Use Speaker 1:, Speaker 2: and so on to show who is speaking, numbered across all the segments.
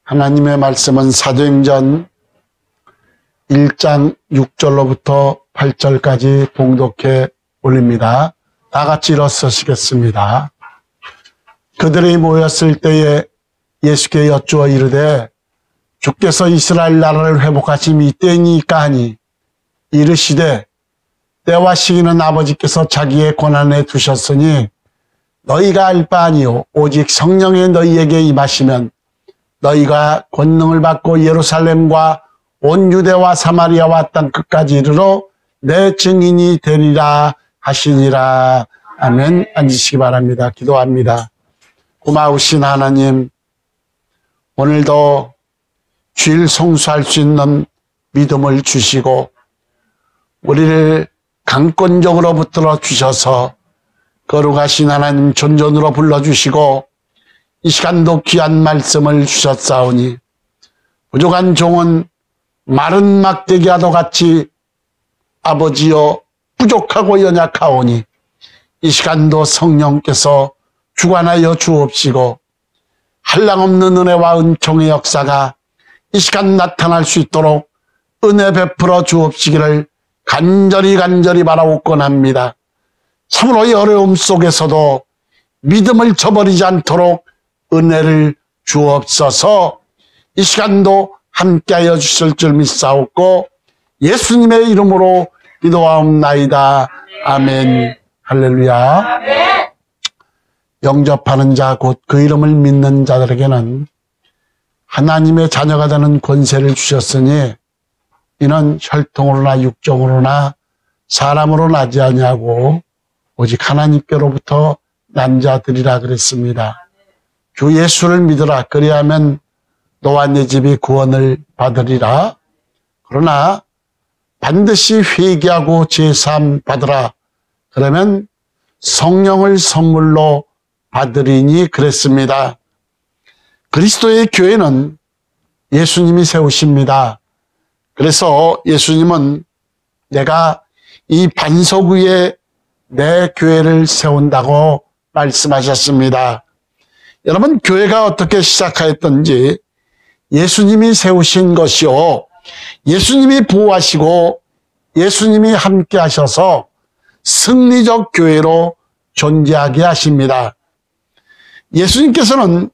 Speaker 1: 하나님의 말씀은 사도행전 1장 6절로부터 8절까지 봉독해 올립니다. 다 같이 일어서시겠습니다. 그들이 모였을 때에 예수께 여쭈어 이르되 주께서 이스라엘 나라를 회복하심이 이때니까 하니 이르시되 때와 시기는 아버지께서 자기의 권한에 두셨으니 너희가 알 바 아니요 오직 성령의 너희에게 임하시면 너희가 권능을 받고 예루살렘과 온 유대와 사마리아와 땅 끝까지 이르러 내 증인이 되리라 하시니라. 아멘. 앉으시기 바랍니다. 기도합니다. 고마우신 하나님, 오늘도 주일 성수할 수 있는 믿음을 주시고 우리를 강권적으로 붙들어 주셔서 거룩하신 하나님 존존으로 불러주시고 이 시간도 귀한 말씀을 주셨사오니 부족한 종은 마른 막대기와도 같이 아버지여 부족하고 연약하오니 이 시간도 성령께서 주관하여 주옵시고 한량없는 은혜와 은총의 역사가 이 시간 나타날 수 있도록 은혜 베풀어 주옵시기를 간절히 바라옵곤 합니다. 참으로 이 어려움 속에서도 믿음을 저버리지 않도록 은혜를 주옵소서. 이 시간도 함께하여 주실 줄 믿사옵고 예수님의 이름으로 기도하옵나이다. 아멘. 할렐루야. 아멘. 영접하는 자 곧 그 이름을 믿는 자들에게는 하나님의 자녀가 되는 권세를 주셨으니 이는 혈통으로나 육정으로나 사람으로 나지 아니하고 오직 하나님께로부터 난 자들이라 그랬습니다. 주 예수를 믿으라. 그리하면 너와 네 집이 구원을 받으리라. 그러나 반드시 회개하고 제사함 받으라. 그러면 성령을 선물로 받으리니 그랬습니다. 그리스도의 교회는 예수님이 세우십니다. 그래서 예수님은 내가 이 반석 위에 내 교회를 세운다고 말씀하셨습니다. 여러분, 교회가 어떻게 시작하였던지 예수님이 세우신 것이요 예수님이 보호하시고 예수님이 함께 하셔서 승리적 교회로 존재하게 하십니다. 예수님께서는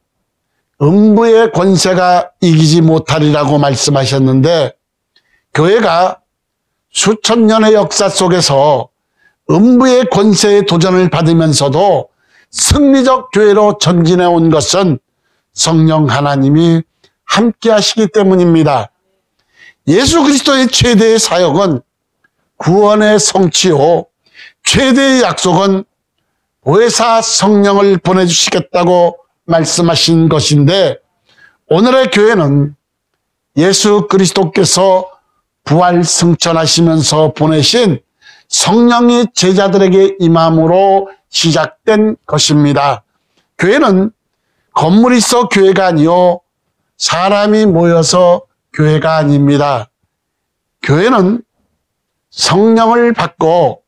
Speaker 1: 음부의 권세가 이기지 못하리라고 말씀하셨는데 교회가 수천 년의 역사 속에서 음부의 권세의 도전을 받으면서도 승리적 교회로 전진해 온 것은 성령 하나님이 함께 하시기 때문입니다. 예수 그리스도의 최대의 사역은 구원의 성취요 최대의 약속은 보혜사 성령을 보내주시겠다고 말씀하신 것인데 오늘의 교회는 예수 그리스도께서 부활 승천하시면서 보내신 성령이 제자들에게 임함으로 시작된 것입니다. 교회는 건물이 있어 교회가 아니요 사람이 모여서 교회가 아닙니다. 교회는 성령을 받고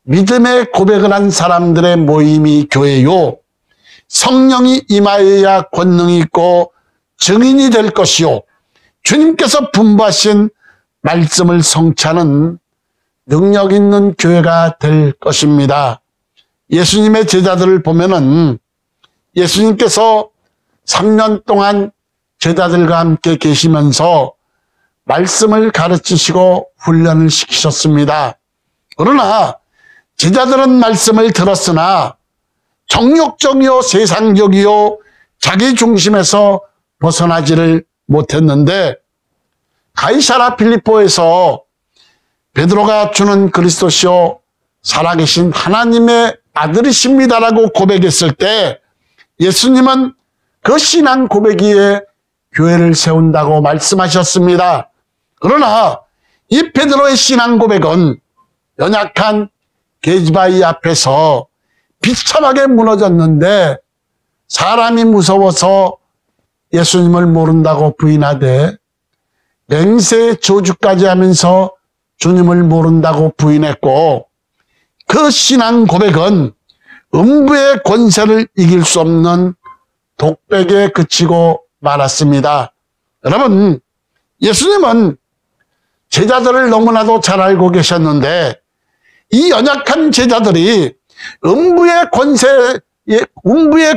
Speaker 1: 믿음의 고백을 한 사람들의 모임이 교회요 성령이 임하여야 권능이 있고 증인이 될 것이요 주님께서 분부하신 말씀을 성취하는 능력 있는 교회가 될 것입니다. 예수님의 제자들을 보면은 예수님께서 3년 동안 제자들과 함께 계시면서 말씀을 가르치시고 훈련을 시키셨습니다. 그러나 제자들은 말씀을 들었으나 정욕적이요 세상적이요 자기 중심에서 벗어나지를 못했는데 가이사라 필리포에서 베드로가 주는 그리스도시요 살아계신 하나님의 아들이십니다라고 고백했을 때 예수님은 그 신앙 고백 위에 교회를 세운다고 말씀하셨습니다. 그러나 이 베드로의 신앙 고백은 연약한 계집아이 앞에서 비참하게 무너졌는데 사람이 무서워서 예수님을 모른다고 부인하되 맹세 저주까지 하면서 주님을 모른다고 부인했고 그 신앙 고백은 음부의 권세를 이길 수 없는 독백에 그치고 말았습니다. 여러분, 예수님은 제자들을 너무나도 잘 알고 계셨는데 이 연약한 제자들이 음부의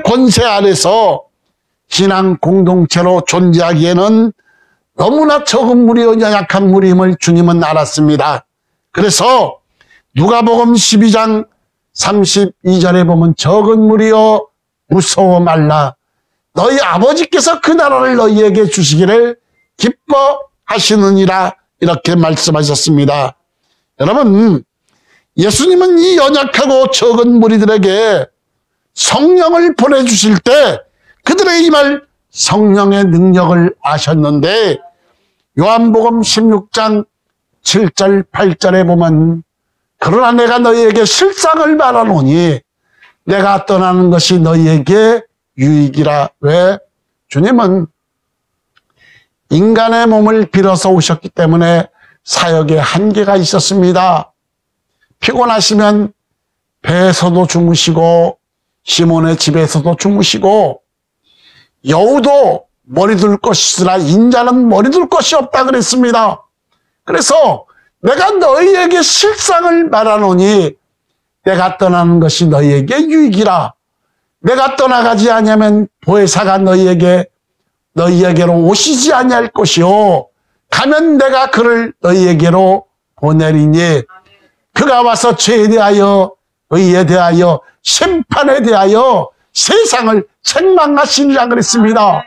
Speaker 1: 권세 아래서 신앙 공동체로 존재하기에는 너무나 적은 무리요 연약한 무리임을 주님은 알았습니다. 그래서 누가복음 12장 32절에 보면 적은 무리여 무서워 말라. 너희 아버지께서 그 나라를 너희에게 주시기를 기뻐하시느니라 이렇게 말씀하셨습니다. 여러분, 예수님은 이 연약하고 적은 무리들에게 성령을 보내주실 때 그들에게 임할 성령의 능력을 아셨는데 요한복음 16장 7절 8절에 보면 그러나 내가 너희에게 실상을 말하노니 내가 떠나는 것이 너희에게 유익이라. 왜? 주님은 인간의 몸을 빌어서 오셨기 때문에 사역에 한계가 있었습니다. 피곤하시면 배에서도 주무시고 시몬의 집에서도 주무시고 여우도 머리 둘 것이 있으나 인자는 머리 둘 것이 없다 그랬습니다. 그래서 내가 너희에게 실상을 말하노니 내가 떠나는 것이 너희에게 유익이라. 내가 떠나가지 아니하면 보혜사가 너희에게로 오시지 아니할 것이요 가면 내가 그를 너희에게로 보내리니 그가 와서 죄에 대하여 의에 대하여 심판에 대하여 세상을 책망하시리라 그랬습니다.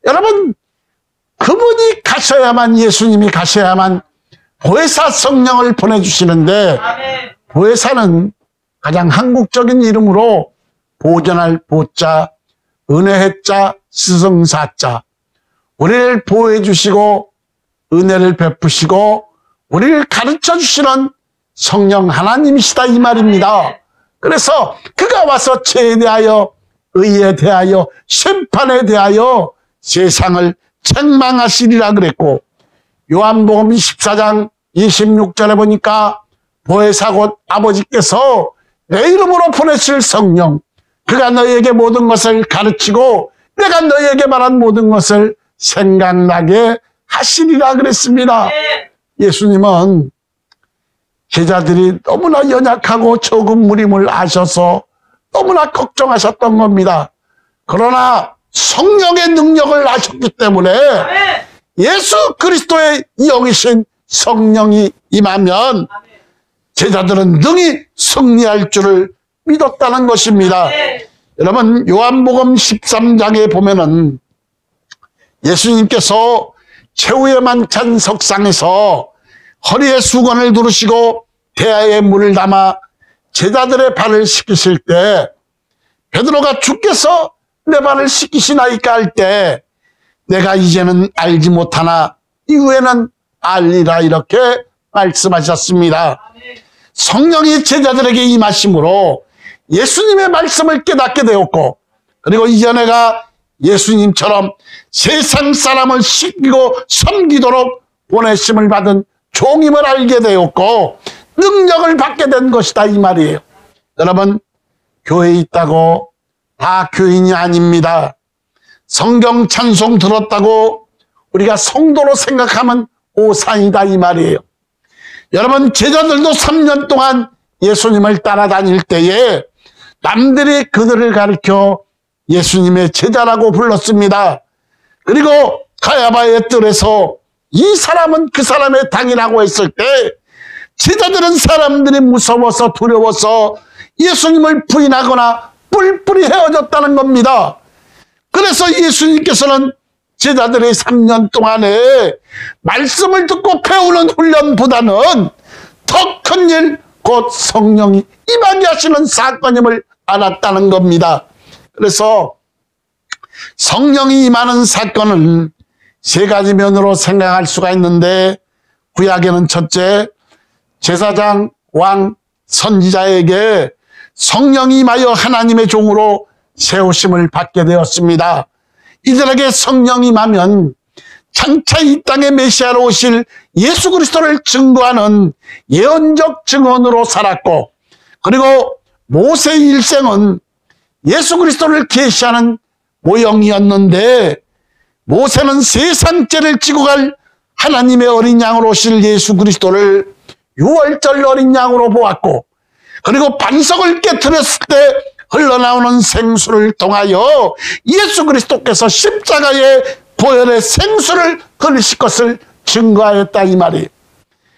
Speaker 1: 여러분, 그분이 가셔야만, 예수님이 가셔야만 보혜사 성령을 보내주시는데 보혜사는 가장 한국적인 이름으로 보존할 보자, 은혜자, 스승사자, 우리를 보호해 주시고 은혜를 베푸시고 우리를 가르쳐 주시는 성령 하나님이시다 이 말입니다. 그래서 그가 와서 죄에 대하여 의에 대하여 심판에 대하여 세상을 책망하시리라 그랬고 요한복음 14장 26절에 보니까 보혜사 곧 아버지께서 내 이름으로 보내실 성령 그가 너희에게 모든 것을 가르치고 내가 너희에게 말한 모든 것을 생각나게 하시리라 그랬습니다. 예수님은 제자들이 너무나 연약하고 적은 무림을 아셔서 너무나 걱정하셨던 겁니다. 그러나 성령의 능력을 아셨기 때문에 예수 그리스도의 영이신 성령이 임하면 제자들은 능히 승리할 줄을 믿었다는 것입니다. 여러분, 요한복음 13장에 보면은 예수님께서 최후의 만찬 석상에서 허리에 수건을 두르시고 대야에 물을 담아 제자들의 발을 씻기실 때 베드로가 주께서 내 발을 씻기시나이까 할 때 내가 이제는 알지 못하나 이후에는 알리라 이렇게 말씀하셨습니다. 성령이 제자들에게 임하심으로 예수님의 말씀을 깨닫게 되었고 그리고 이제 내가 예수님처럼 세상 사람을 씻기고 섬기도록 보내심을 받은 종임을 알게 되었고 능력을 받게 된 것이다 이 말이에요. 여러분, 교회에 있다고 다 교인이 아닙니다. 성경 찬송 들었다고 우리가 성도로 생각하면 오산이다 이 말이에요. 여러분, 제자들도 3년 동안 예수님을 따라다닐 때에 남들이 그들을 가르쳐 예수님의 제자라고 불렀습니다. 그리고 가야바의 뜰에서 이 사람은 그 사람의 당이라고 했을 때 제자들은 사람들이 무서워서 두려워서 예수님을 부인하거나 뿔뿔이 헤어졌다는 겁니다. 그래서 예수님께서는 제자들의 3년 동안에 말씀을 듣고 배우는 훈련보다는 더 큰 일, 곧 성령이 임하게 하시는 사건임을 알았다는 겁니다. 그래서 성령이 임하는 사건은 세 가지 면으로 생각할 수가 있는데 구약에는 첫째, 제사장, 왕, 선지자에게 성령이 임하여 하나님의 종으로 세우심을 받게 되었습니다. 이들에게 성령이 임하면 장차 이 땅에 메시아로 오실 예수 그리스도를 증거하는 예언적 증언으로 살았고 그리고 모세의 일생은 예수 그리스도를 계시하는 모형이었는데, 모세는 세상죄를 지고 갈 하나님의 어린 양으로 오실 예수 그리스도를 유월절 어린 양으로 보았고, 그리고 반석을 깨뜨렸을 때 흘러나오는 생수를 통하여 예수 그리스도께서 십자가의 보혈의 생수를 흘리실 것을 증거하였다 이 말이에요.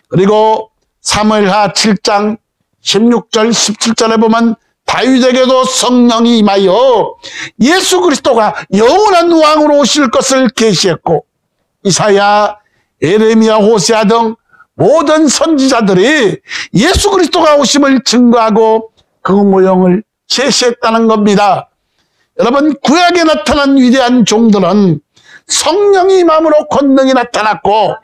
Speaker 1: 그리고 사무엘하 7장 16절 17절에 보면 다윗에게도 성령이 임하여 예수 그리스도가 영원한 왕으로 오실 것을 계시했고, 이사야, 에레미야, 호세아 등 모든 선지자들이 예수 그리스도가 오심을 증거하고 그 모형을 제시했다는 겁니다. 여러분, 구약에 나타난 위대한 종들은 성령이 임함으로 권능이 나타났고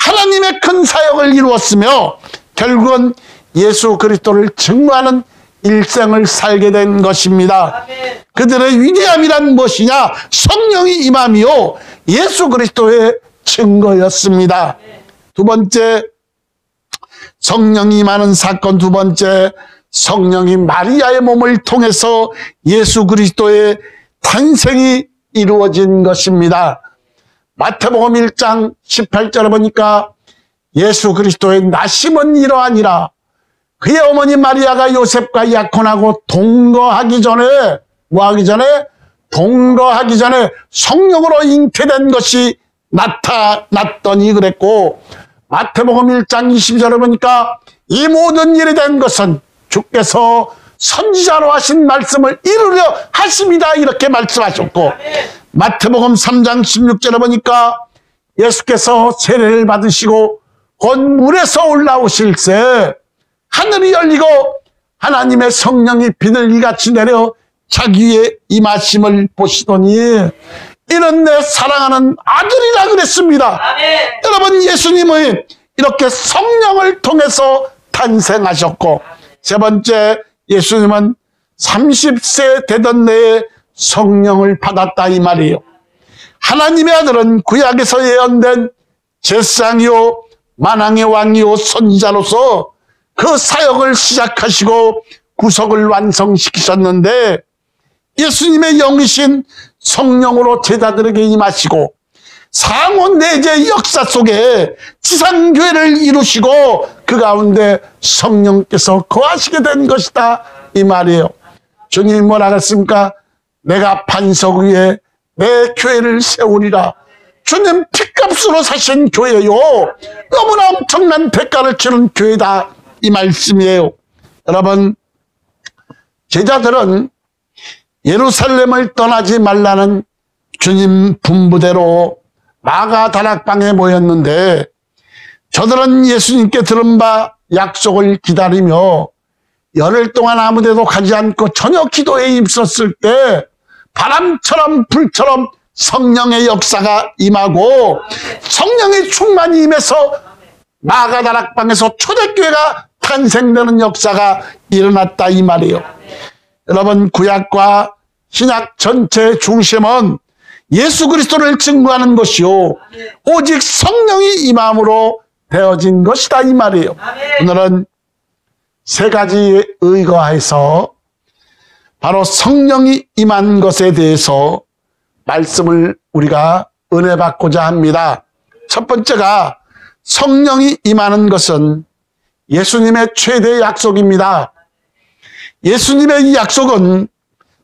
Speaker 1: 하나님의 큰 사역을 이루었으며 결국은 예수 그리스도를 증거하는 일생을 살게 된 것입니다. 그들의 위대함이란 무엇이냐? 성령이 임함이요 예수 그리스도의 증거였습니다. 두 번째, 성령이 임하는 사건 두 번째, 성령이 마리아의 몸을 통해서 예수 그리스도의 탄생이 이루어진 것입니다. 마태복음 1장 18절에 보니까 예수 그리스도의 나심은 이러하니라. 그의 어머니 마리아가 요셉과 약혼하고 동거하기 전에 동거하기 전에 성령으로 잉태된 것이 나타났더니 그랬고, 마태복음 1장 20절에 보니까 이 모든 일이 된 것은 주께서 선지자로 하신 말씀을 이루려 하심이다 이렇게 말씀하셨고, 마태복음 3장 16절에 보니까 예수께서 세례를 받으시고 곧 물에서 올라오실새 하늘이 열리고 하나님의 성령이 비둘기같이 내려 자기 위에 임하심을 보시더니 이는 내 사랑하는 아들이라 그랬습니다. 여러분, 예수님은 이렇게 성령을 통해서 탄생하셨고, 세 번째, 예수님은 30세 되던 해에 성령을 받았다 이 말이에요. 하나님의 아들은 구약에서 예언된 제사장이요 만왕의 왕이요 선지자로서 그 사역을 시작하시고 구속을 완성시키셨는데, 예수님의 영이신 성령으로 제자들에게 임하시고 상온 내재의 역사 속에 지상교회를 이루시고 그 가운데 성령께서 거하시게 된 것이다 이 말이에요. 주님이 뭐라 그랬습니까? 내가 반석 위에 내 교회를 세우리라. 주님 피값으로 사신 교회요, 너무나 엄청난 대가를 치른 교회다 이 말씀이에요. 여러분, 제자들은 예루살렘을 떠나지 말라는 주님 분부대로 마가 다락방에 모였는데, 저들은 예수님께 들은 바 약속을 기다리며 열흘 동안 아무데도 가지 않고 저녁 기도에 힘썼을 때 바람처럼 불처럼 성령의 역사가 임하고 성령의 충만이 임해서 마가 다락방에서 초대교회가 탄생되는 역사가 일어났다 이 말이에요. 여러분, 구약과 신약 전체의 중심은 예수 그리스도를 증거하는 것이요 오직 성령이 임함으로 되어진 것이다 이 말이에요. 오늘은 세 가지에 의거해서 바로 성령이 임한 것에 대해서 말씀을 우리가 은혜 받고자 합니다. 첫 번째가 성령이 임하는 것은 예수님의 최대 약속입니다. 예수님의 이 약속은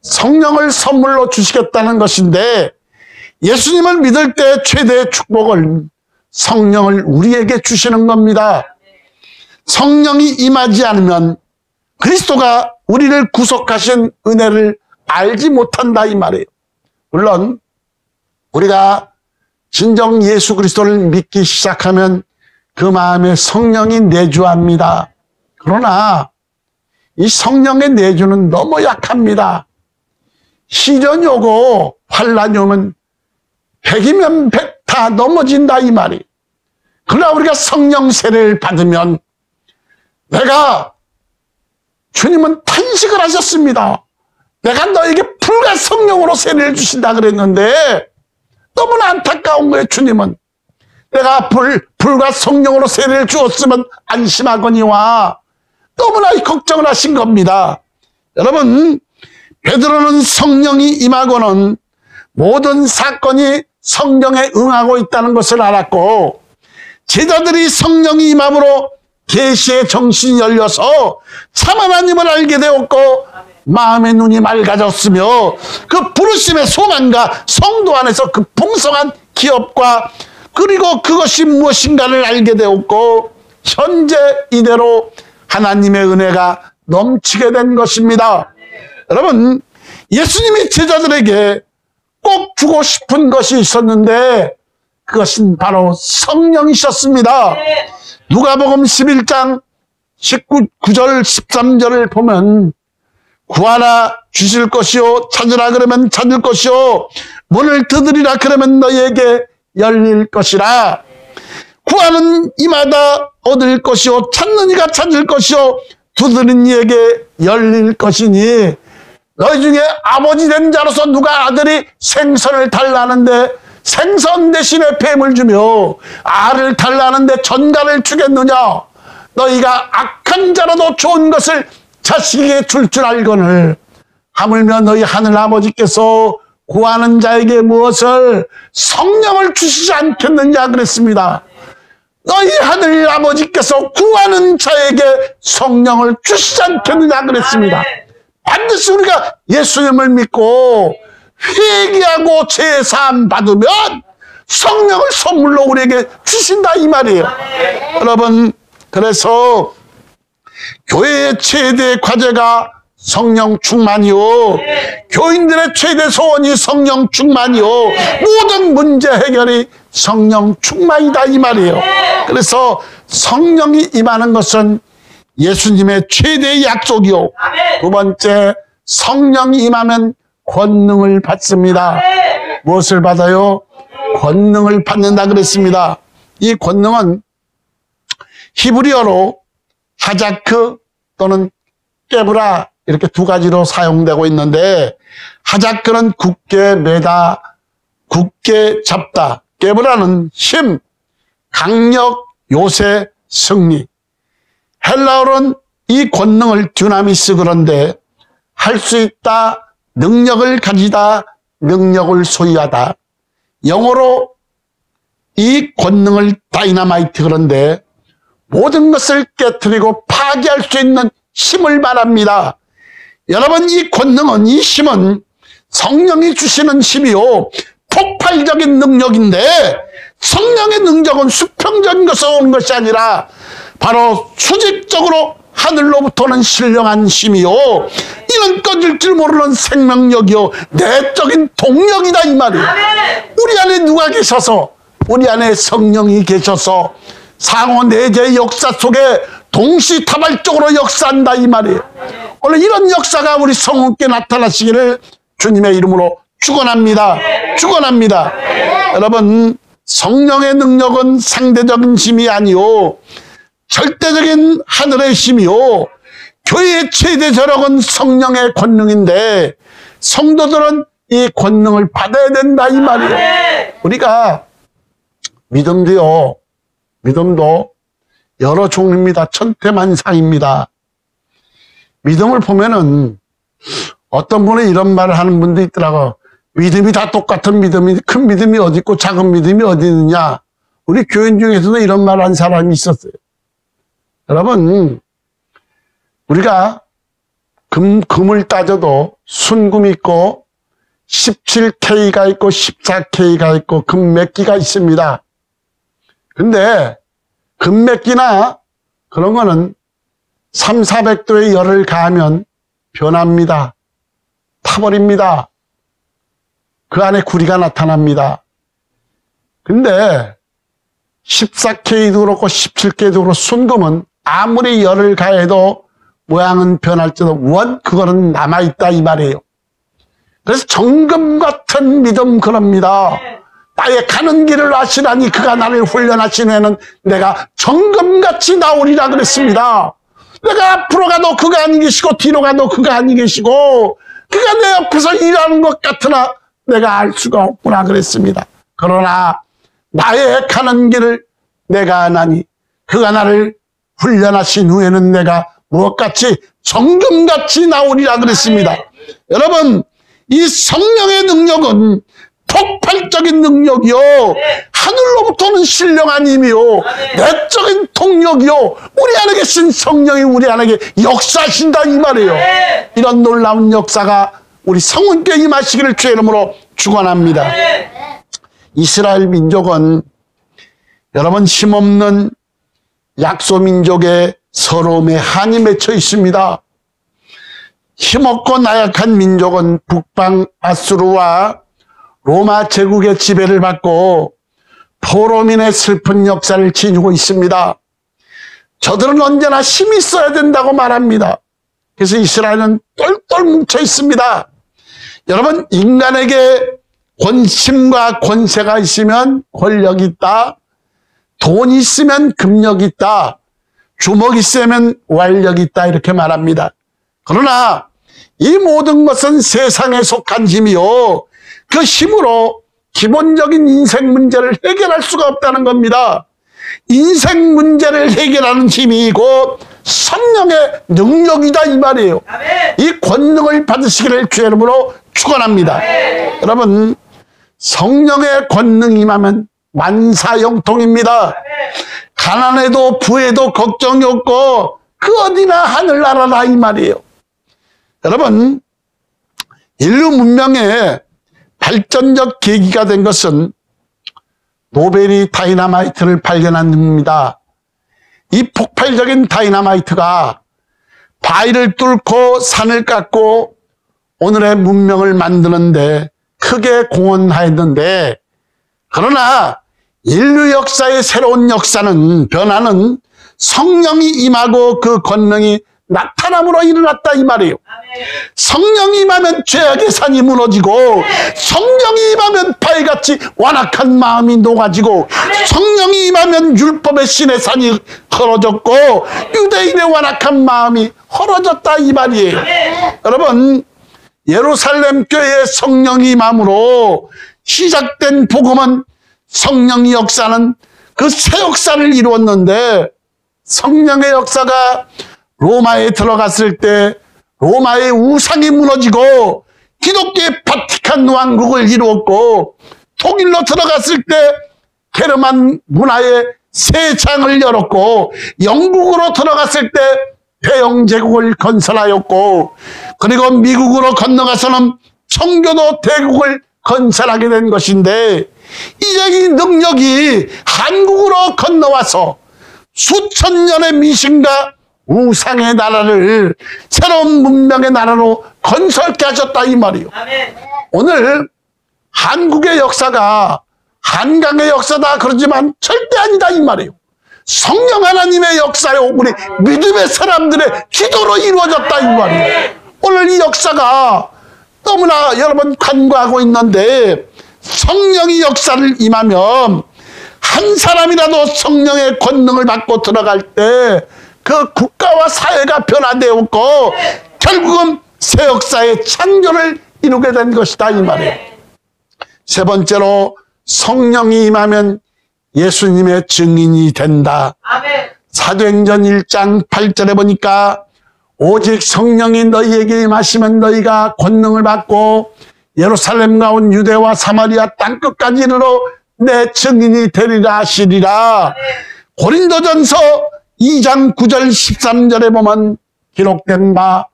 Speaker 1: 성령을 선물로 주시겠다는 것인데, 예수님을 믿을 때 최대의 축복을 성령을 우리에게 주시는 겁니다. 성령이 임하지 않으면 그리스도가 우리를 구속하신 은혜를 알지 못한다 이 말이에요. 물론 우리가 진정 예수 그리스도를 믿기 시작하면 그 마음에 성령이 내주합니다. 그러나 이 성령의 내주는 너무 약합니다. 시련이 오고 환란이 오면 100이면 100 다 넘어진다 이 말이. 그러나 우리가 성령 세례를 받으면, 내가 주님은 탄식을 하셨습니다. 내가 너에게 불과 성령으로 세례를 주신다 그랬는데 너무나 안타까운 거예요. 주님은 내가 불과 성령으로 세례를 주었으면 안심하거니와 너무나 걱정을 하신 겁니다. 여러분, 베드로는 성령이 임하고는 모든 사건이 성경에 응하고 있다는 것을 알았고, 제자들이 성령이 임함으로 계시의 정신이 열려서 참 하나님을 알게 되었고 마음의 눈이 맑아졌으며 그 부르심의 소망과 성도 안에서 그 풍성한 기업과 그리고 그것이 무엇인가를 알게 되었고 현재 이대로 하나님의 은혜가 넘치게 된 것입니다. 여러분, 예수님이 제자들에게 꼭 주고 싶은 것이 있었는데 그것은 바로 성령이셨습니다. 누가복음 11장 9절 13절을 보면 구하라 주실 것이요 찾으라 그러면 찾을 것이요 문을 두드리라 그러면 너희에게 열릴 것이라. 구하는 이마다 얻을 것이요 찾는 이가 찾을 것이요 두드리는 이에게 열릴 것이니 너희 중에 아버지 된 자로서 누가 아들이 생선을 달라는데 생선 대신에 뱀을 주며 알을 달라는데 전갈을 주겠느냐. 너희가 악한 자라도 좋은 것을 자식에게 줄 줄 알거늘 하물며 너희 하늘 아버지께서 구하는 자에게 무엇을 성령을 주시지 않겠느냐 그랬습니다. 너희 하늘 아버지께서 구하는 자에게 성령을 주시지 않겠느냐 그랬습니다. 반드시 우리가 예수님을 믿고 회개하고 제사함 받으면 성령을 선물로 우리에게 주신다 이 말이에요. 여러분, 그래서 교회의 최대 과제가 성령 충만이요, 교인들의 최대 소원이 성령 충만이요, 모든 문제 해결이 성령 충만이다 이 말이에요. 그래서 성령이 임하는 것은 예수님의 최대의 약속이요, 두 번째 성령이 임하면 권능을 받습니다. 무엇을 받아요? 권능을 받는다 그랬습니다. 이 권능은 히브리어로 하자크 또는 깨브라 이렇게 두 가지로 사용되고 있는데, 하자크는 굳게 매다, 굳게 잡다, 깨브라는 힘, 강력, 요새, 승리. 헬라어로는 이 권능을 듀나미스 그런데 할 수 있다, 능력을 가지다, 능력을 소유하다. 영어로 이 권능을 다이너마이트 그런데 모든 것을 깨트리고 파괴할 수 있는 힘을 말합니다. 여러분, 이 권능은, 이 힘은 성령이 주시는 힘이요, 폭발적인 능력인데 성령의 능력은 수평적인 것에서 오는 것이 아니라 바로 수직적으로 하늘로부터는 신령한 힘이요, 이는 꺼질 줄 모르는 생명력이요, 내적인 동력이다 이 말이에요. 우리 안에 누가 계셔서, 우리 안에 성령이 계셔서 상호 내재 역사 속에 동시다발적으로 역사한다 이 말이에요. 오늘 이런 역사가 우리 성령께 나타나시기를 주님의 이름으로 축원합니다. 축원합니다. 여러분, 성령의 능력은 상대적인 힘이 아니요, 절대적인 하늘의 힘이요, 교회의 최대 저력은 성령의 권능인데 성도들은 이 권능을 받아야 된다 이 말이에요. 우리가 믿음도요, 믿음도 여러 종류입니다. 천태만상입니다. 믿음을 보면은 어떤 분은 이런 말을 하는 분도 있더라고. 믿음이 다 똑같은 믿음이, 큰 믿음이 어디 있고 작은 믿음이 어디 있느냐. 우리 교인 중에서도 이런 말 한 사람이 있었어요. 여러분, 우리가 금을 따져도 순금이 있고 17K가 있고 14K가 있고 금 몇 기가 있습니다. 근데 금 몇 기나 그런 거는 300~400도의 열을 가하면 변합니다. 타버립니다. 그 안에 구리가 나타납니다. 근데 14K도 그렇고 17K도 그렇고 순금은 아무리 열을 가해도 모양은 변할지도 그거는 남아있다 이 말이에요. 그래서 정금 같은 믿음 그럽니다. 나의 가는 길을 아시라니 그가 나를 훈련하신 후에는 내가 정금같이 나오리라 그랬습니다. 내가 앞으로 가도 그가 아니 계시고 뒤로 가도 그가 아니 계시고 그가 내 옆에서 일하는 것 같으나 내가 알 수가 없구나 그랬습니다. 그러나 나의 가는 길을 내가 아나니 그가 나를 훈련하신 후에는 내가 무엇같이 정금같이 나오리라 그랬습니다. 여러분, 이 성령의 능력은 폭발적인 능력이요, 하늘로부터는 신령한 힘이요, 내적인 통력이요, 우리 안에 계신 성령이 우리 안에 역사하신다 이 말이에요. 이런 놀라운 역사가 우리 성원께 임하시기를 주의 이름으로 축원합니다. 이스라엘 민족은 여러분 힘없는 약소민족의 서러움에 한이 맺혀 있습니다. 힘없고 나약한 민족은 북방 아수르와 로마 제국의 지배를 받고 포로민의 슬픈 역사를 지니고 있습니다. 저들은 언제나 힘이 있어야 된다고 말합니다. 그래서 이스라엘은 똘똘 뭉쳐 있습니다. 여러분, 인간에게 권심과 권세가 있으면 권력이 있다, 돈이 있으면 금력이 있다, 주먹이 있으면 완력이 있다, 이렇게 말합니다. 그러나 이 모든 것은 세상에 속한 힘이요, 그 힘으로 기본적인 인생 문제를 해결할 수가 없다는 겁니다. 인생 문제를 해결하는 힘이 곧 성령의 능력이다 이 말이에요. 이 권능을 받으시기를 주의 이름으로 축원합니다. 여러분, 성령의 권능이 임하면 만사형통입니다. 가난해도 부해도 걱정이 없고 그 어디나 하늘나라라 이 말이에요. 여러분, 인류 문명의 발전적 계기가 된 것은 노벨이 다이너마이트를 발견한 겁니다. 이 폭발적인 다이너마이트가 바위를 뚫고 산을 깎고 오늘의 문명을 만드는데 크게 공헌하였는데, 그러나 인류 역사의 새로운 역사는, 변화는 성령이 임하고 그 권능이 나타남으로 일어났다 이 말이에요. 성령이 임하면 죄악의 산이 무너지고, 성령이 임하면 바위같이 완악한 마음이 녹아지고, 성령이 임하면 율법의 신의 산이 헐어졌고 유대인의 완악한 마음이 헐어졌다 이 말이에요. 여러분, 예루살렘 교회의 성령이 임함으로 시작된 복음은, 성령의 역사는 그 새 역사를 이루었는데, 성령의 역사가 로마에 들어갔을 때 로마의 우상이 무너지고 기독교의 바티칸 왕국을 이루었고, 통일로 들어갔을 때 게르만 문화의 새 장을 열었고, 영국으로 들어갔을 때 대영 제국을 건설하였고, 그리고 미국으로 건너가서는 청교도 대국을 건설하게 된 것인데, 이제 이 능력이 한국으로 건너와서 수천 년의 미신과 우상의 나라를 새로운 문명의 나라로 건설케 하셨다 이 말이요. 오늘 한국의 역사가 한강의 역사다 그러지만 절대 아니다 이 말이에요. 성령 하나님의 역사요, 우리 믿음의 사람들의 기도로 이루어졌다 이 말이에요. 오늘 이 역사가 너무나 여러분 간과하고 있는데, 성령이 역사를 임하면 한 사람이라도 성령의 권능을 받고 들어갈 때 그 국가와 사회가 변화되었고 결국은 새 역사의 창조를 이루게 된 것이다 이 말이에요. 세 번째로, 성령이 임하면 예수님의 증인이 된다. 사도행전 1장 8절에 보니까 오직 성령이 너희에게 임하시면 너희가 권능을 받고 예루살렘과 온 유대와 사마리아 땅끝까지 이르러 내 증인이 되리라 하시리라. 고린도전서 2장 9절 13절에 보면 기록된 바,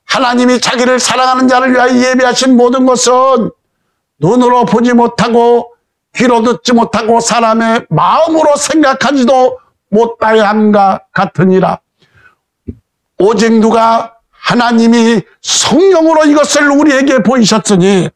Speaker 1: 하나님이 자기를 사랑하는 자를 위하여 예비하신 모든 것은 눈으로 보지 못하고 귀로 듣지 못하고 사람의 마음으로 생각하지도 못하여 함과 같으니라. 오직 누가 하나님이 성령으로 이것을 우리에게 보이셨으니,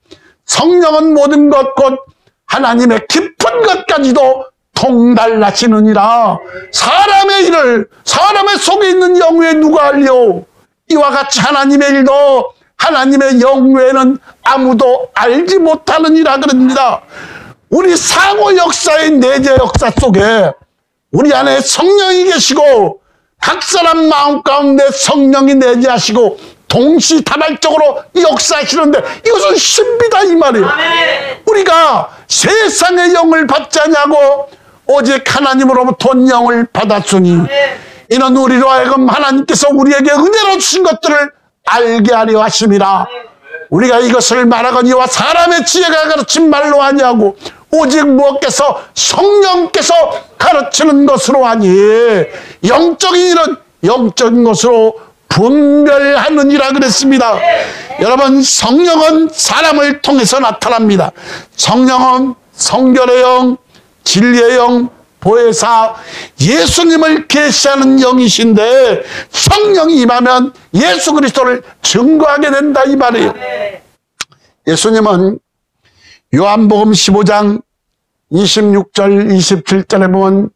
Speaker 1: 성령은 모든 것 곧 하나님의 깊은 것까지도 통달하시느니라. 사람의 일을 사람의 속에 있는 영외에 누가 알려? 이와 같이 하나님의 일도 하나님의 영외에는 아무도 알지 못하느니라 그럽니다. 우리 상호 역사의 내재 역사 속에 우리 안에 성령이 계시고 각 사람 마음 가운데 성령이 내재하시고 동시다발적으로 역사하시는데, 이것은 신비다 이 말이에요. 우리가 세상의 영을 받지 아니하고 오직 하나님으로부터 영을 받았으니, 이는 우리로 하여금 하나님께서 우리에게 은혜로 주신 것들을 알게 하려 하심이라. 우리가 이것을 말하거니와 사람의 지혜가 가르친 말로 아니하고 오직 무엇께서 성령께서 가르치는 것으로 하니 영적인 일은 영적인 것으로 분별하느니라 그랬습니다. 여러분, 성령은 사람을 통해서 나타납니다. 성령은 성결의 영, 진리의 영, 보혜사, 예수님을 계시하는 영이신데 성령이 임하면 예수 그리스도를 증거하게 된다 이 말이에요. 예수님은 요한복음 15장 26절 27절에 보면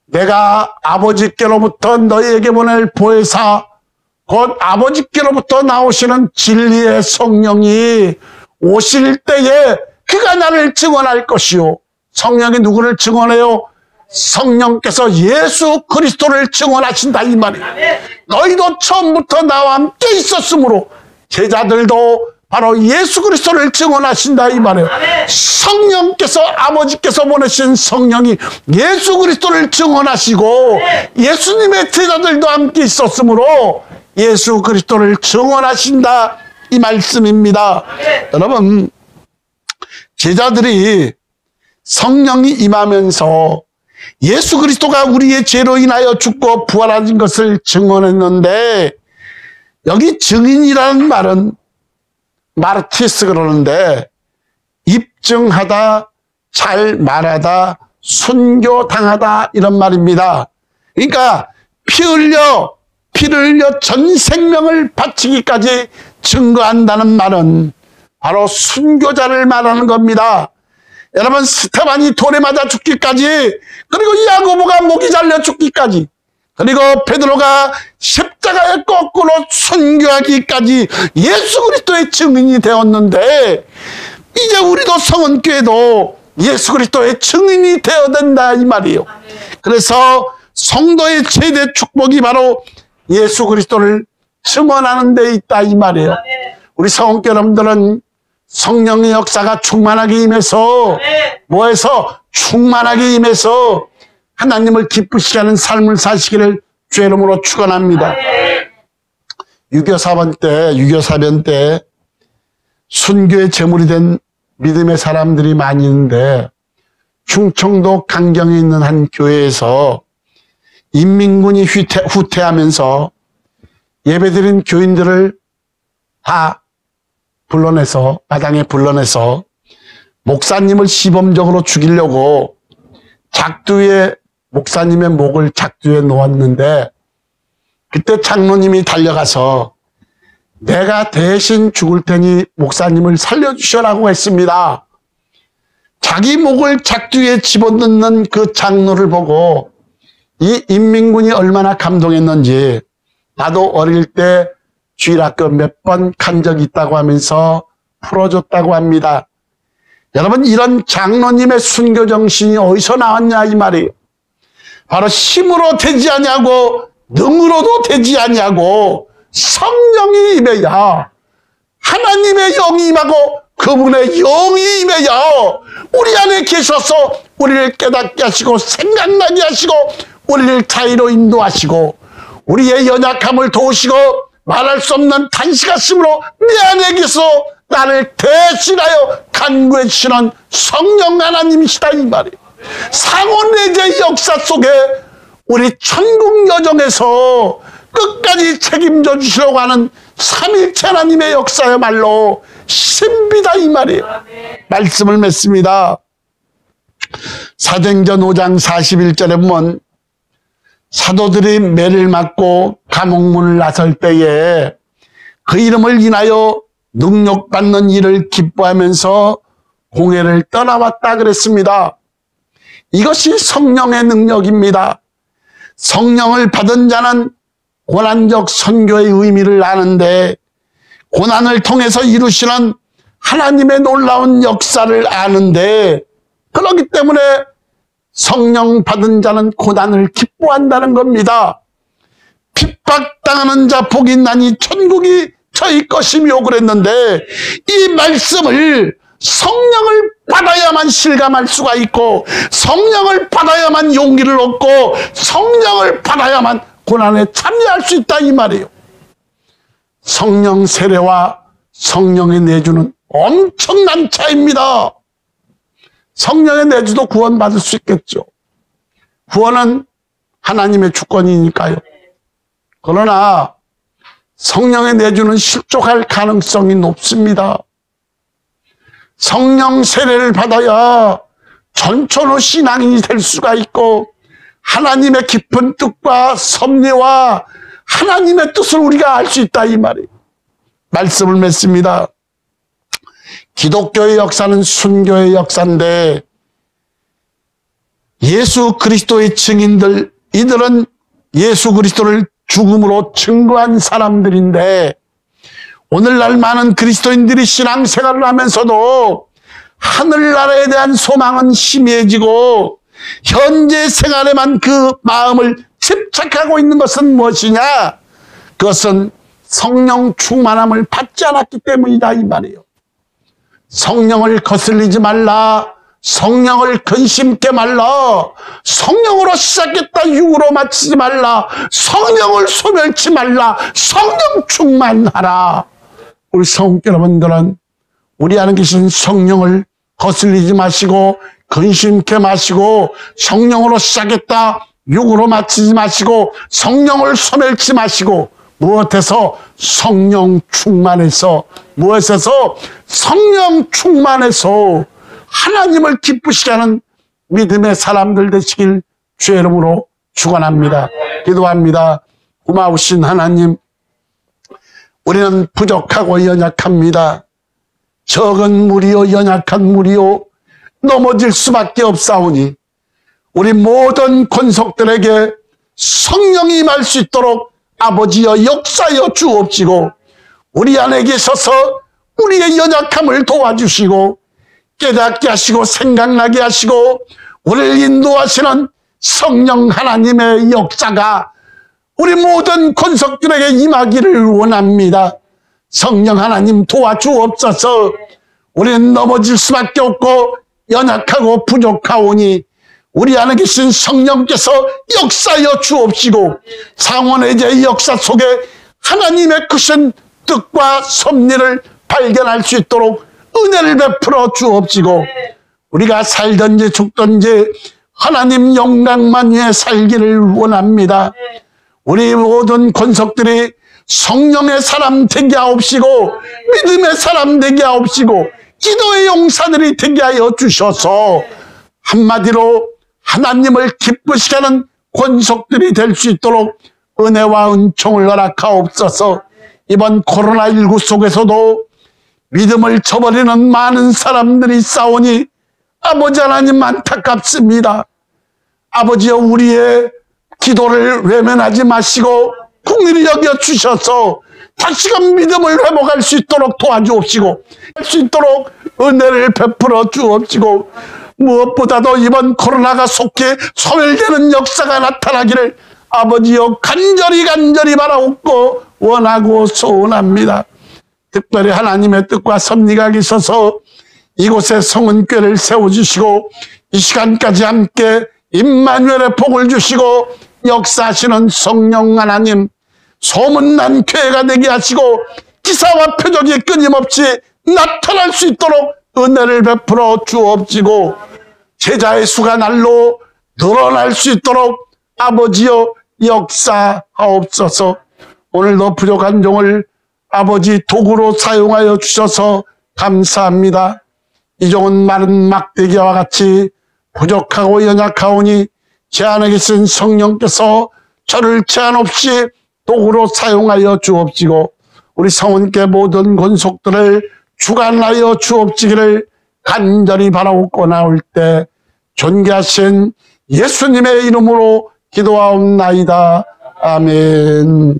Speaker 1: 내가 아버지께로부터 너희에게 보낼 보혜사 곧 아버지께로부터 나오시는 진리의 성령이 오실 때에 그가 나를 증언할 것이요. 성령이 누구를 증언해요? 성령께서 예수 그리스도를 증언하신다 이 말이에요. 너희도 처음부터 나와 함께 있었으므로 제자들도 바로 예수 그리스도를 증언하신다 이 말이에요. 성령께서 아버지께서 보내신 성령이 예수 그리스도를 증언하시고 예수님의 제자들도 함께 있었으므로 예수 그리스도를 증언하신다 이 말씀입니다. 여러분, 제자들이 성령이 임하면서 예수 그리스도가 우리의 죄로 인하여 죽고 부활하신 것을 증언했는데 여기 증인이라는 말은 마르티스 그러는데 입증하다, 잘 말하다, 순교당하다 이런 말입니다. 그러니까 피를 흘려 전 생명을 바치기까지 증거한다는 말은 바로 순교자를 말하는 겁니다. 여러분, 스테반이 돌에 맞아 죽기까지, 그리고 야고보가 목이 잘려 죽기까지, 그리고 베드로가 십자가에 거꾸로 순교하기까지 예수 그리스도의 증인이 되었는데 이제 우리도 성은교회도 예수 그리스도의 증인이 되어야 된다 이 말이에요. 그래서 성도의 최대 축복이 바로 예수 그리스도를 증언하는 데 있다 이 말이에요. 우리 성은교회 여러분들은 성령의 역사가 충만하게 임해서 뭐해서 충만하게 임해서 하나님을 기쁘시게 하는 삶을 사시기를 주의 이름으로 축원합니다. 6.25 사변 때 순교의 제물이 된 믿음의 사람들이 많이 있는데 충청도 강경에 있는 한 교회에서 인민군이 후퇴하면서 예배드린 교인들을 다 불러내서 마당에 불러내서 목사님을 시범적으로 죽이려고 작두에 목사님의 목을 작두에 놓았는데 그때 장로님이 달려가서 내가 대신 죽을 테니 목사님을 살려주셔라고 했습니다. 자기 목을 작두에 집어넣는 그 장로를 보고 이 인민군이 얼마나 감동했는지 나도 어릴 때 주일학교 몇 번 간 적이 있다고 하면서 풀어줬다고 합니다. 여러분, 이런 장로님의 순교정신이 어디서 나왔냐 이 말이에요. 바로 힘으로 되지 아니하고 능으로도 되지 아니하고 성령이 임해야 하나님의 영이 임하고 그분의 영이 임해야 우리 안에 계셔서 우리를 깨닫게 하시고 생각나게 하시고 우리를 자유로 인도하시고 우리의 연약함을 도우시고 말할 수 없는 단식하심으로 내 안에 계셔 나를 대신하여 간구해 주시는 성령 하나님이시다 이 말이에요. 상호내재의 역사 속에 우리 천국 여정에서 끝까지 책임져 주시려고 하는 삼일체 하나님의 역사야말로 신비다 이 말이에요. 말씀을 맺습니다. 사도행전 5장 41절에 보면 사도들이 매를 맞고 감옥문을 나설 때에 그 이름을 인하여 능력받는 일을 기뻐하면서 공회를 떠나왔다 그랬습니다. 이것이 성령의 능력입니다. 성령을 받은 자는 고난적 선교의 의미를 아는데 고난을 통해서 이루시는 하나님의 놀라운 역사를 아는데 그렇기 때문에 성령 받은 자는 고난을 기뻐한다는 겁니다. 핍박당하는 자 복이 나니 천국이 저희 것이며 그랬는데 이 말씀을 성령을 받아야만 실감할 수가 있고 성령을 받아야만 용기를 얻고 성령을 받아야만 고난에 참여할 수 있다 이 말이에요. 성령 세례와 성령의 내주는 엄청난 차이입니다. 성령의 내주도 구원받을 수 있겠죠. 구원은 하나님의 주권이니까요. 그러나 성령의 내주는 실족할 가능성이 높습니다. 성령 세례를 받아야 전천후 신앙인이 될 수가 있고 하나님의 깊은 뜻과 섭리와 하나님의 뜻을 우리가 알 수 있다 이 말이에요. 말씀을 맺습니다. 기독교의 역사는 순교의 역사인데 예수 그리스도의 증인들, 이들은 예수 그리스도를 죽음으로 증거한 사람들인데 오늘날 많은 그리스도인들이 신앙생활을 하면서도 하늘나라에 대한 소망은 희미해지고 현재 생활에만 그 마음을 집착하고 있는 것은 무엇이냐? 그것은 성령 충만함을 받지 않았기 때문이다 이 말이에요. 성령을 거슬리지 말라. 성령을 근심케 말라. 성령으로 시작했다 육으로 마치지 말라. 성령을 소멸치 말라. 성령 충만하라. 우리 성도 여러분들은 우리 안에 계신 성령을 거슬리지 마시고 근심케 마시고 성령으로 시작했다 육으로 마치지 마시고 성령을 소멸치 마시고 무엇에서? 성령 충만해서. 무엇에서? 성령 충만해서 하나님을 기쁘시게 하는 믿음의 사람들 되시길 주의 이름으로 축원합니다. 기도합니다. 고마우신 하나님, 우리는 부족하고 연약합니다. 적은 무리요 연약한 무리요 넘어질 수밖에 없사오니 우리 모든 권속들에게 성령이 임할 수 있도록 아버지여 역사여 주옵시고 우리 안에 계셔서 우리의 연약함을 도와주시고 깨닫게 하시고 생각나게 하시고 우리를 인도하시는 성령 하나님의 역사가 우리 모든 권속들에게 임하기를 원합니다. 성령 하나님 도와주옵소서. 우리는 넘어질 수밖에 없고 연약하고 부족하오니 우리 안에 계신 성령께서 역사여 주옵시고 상원의제의 역사 속에 하나님의 크신 뜻과 섭리를 발견할 수 있도록 은혜를 베풀어 주옵시고 우리가 살든지 죽든지 하나님 영광만 위해 살기를 원합니다. 우리 모든 권속들이 성령의 사람 되게 하옵시고 믿음의 사람 되게 하옵시고 기도의 용사들이 되게 하여 주셔서 한마디로 하나님을 기쁘시게 하는 권속들이 될 수 있도록 은혜와 은총을 허락하옵소서. 이번 코로나19 속에서도 믿음을 저버리는 많은 사람들이 싸우니 아버지 하나님 안타깝습니다. 아버지여 우리의 기도를 외면하지 마시고 긍휼히 여겨 주셔서 다시금 믿음을 회복할 수 있도록 도와주옵시고 할 수 있도록 은혜를 베풀어 주옵시고 무엇보다도 이번 코로나가 속히 소멸되는 역사가 나타나기를 아버지여 간절히 바라옵고 원하고 소원합니다. 특별히 하나님의 뜻과 섭리가 계셔서 이곳에 성은교회를 세워주시고 이 시간까지 함께 임마누엘의 복을 주시고 역사하시는 성령 하나님, 소문난 교회가 되게 하시고 기사와 표적이 끊임없이 나타날 수 있도록 은혜를 베풀어 주옵시고 제자의 수가 날로 늘어날 수 있도록 아버지여 역사하옵소서. 오늘도 부족한 종을 아버지 도구로 사용하여 주셔서 감사합니다. 이 종은 마른 막대기와 같이 부족하고 연약하오니 제 안에 계신 성령께서 저를 제한 없이 도구로 사용하여 주옵시고 우리 성은교회 모든 권속들을 주관하여 주옵시기를 간절히 바라옵고 나올 때 존귀하신 예수님의 이름으로 기도하옵나이다. 아멘.